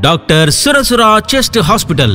Doctor Surasura chest hospital.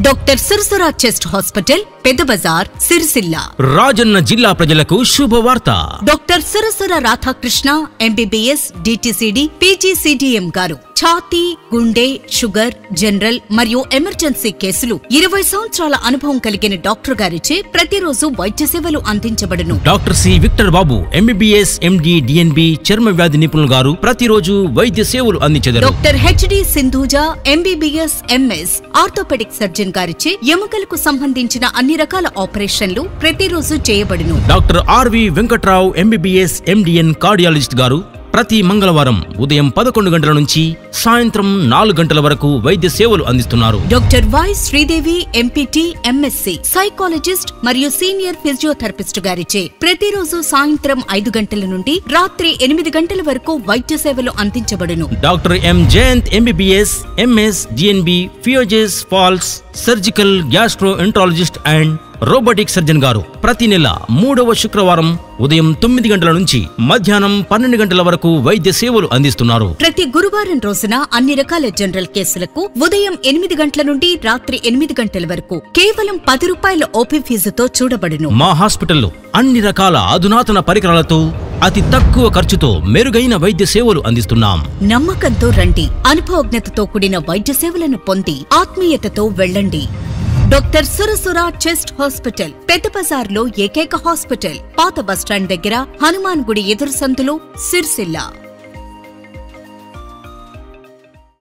Doctor Surasura chest hospital, పెద్ద బజార్, సిరిసిల్ల. రాజన్న జిల్లా ప్రజలకు శుభవార్త. Doctor Surasura Radhakrishna MBBS DTCD PGCDM గారు ఛాతీ, గుండె, షుగర్, జనరల్ మరియు ఎమర్జెన్సీ కేసులు 20 సంవత్సరాల అనుభవం కలిగిన డాక్టర్ గారిచే ప్రతిరోజు వైద్య సేవలు అందించబడును. Doctor C Victor Babu MBBS MD DNB చర్మ వ్యాధి నిపుణులు గారు ప్రతిరోజు వైద్య సేవలు అందించెదరు. Doctor HD Sindhuja MBBS MS orthopaedic surgeon గారిచే ఎముకలకు సంబంధించిన అన్ని రకాల ఆపరేషన్లు ప్రతిరోజు చేయబడును. Doctor RV Venkatrao MBBS MDN cardiologist గారు ప్రతి మంగళవారం ఉదయం 11 గంటల నుంచి సాయంత్రం 4 గంటల వరకు వైద్య సేవలు అందిస్తున్నారు. Doctor why Sridevi MPT MSc psychologist మరియు సీనియర్ ఫిజియోథెరపిస్ట్ గారిచే ప్రతిరోజు సాయంత్రం 5 గంటల నుండి రాత్రి 8 గంటల వరకు వైద్య సేవలు అందించబడును. Doctor M Jayanth MBBS MS DNB FIAGES FALS surgical gastroenterologist and robotic surgeon గారు ప్రతి నెల 3వ శుక్రవారం ఉదయం 9 గంటల నుంచి మధ్యాహ్నం 12 గంటల వరకు వైద్య సేవలు అందిస్తున్నారు. ప్రతి గురువారం రోజున అన్ని రకాల జనరల్ కేసులకు ఉదయం 8 గంటల నుండి రాత్రి 8 గంటల వరకు కేవలం 10 రూపాయల ఓపీ ఫీజుతో చూడబడును. మా హాస్పిటల్లో అన్ని రకాల అధునాతన పరికరాలతో అతి తక్కువ ఖర్చుతో మెరుగైన వైద్య సేవలు అందిస్తున్నాం. నమ్మకంతో రండి, అనుభవజ్ఞతతో కూడిన వైద్య సేవలను పొంది ఆత్మీయతతో వెళ్ళండి. డాక్టర్ సురసుర చెస్ట్ హాస్పిటల్, పెద్ద బజార్లో ఏకైక హాస్పిటల్, పాత బస్టాండ్ దగ్గర, హనుమాన్ గుడి ఎదురు సందులో, సిరిసిల్ల.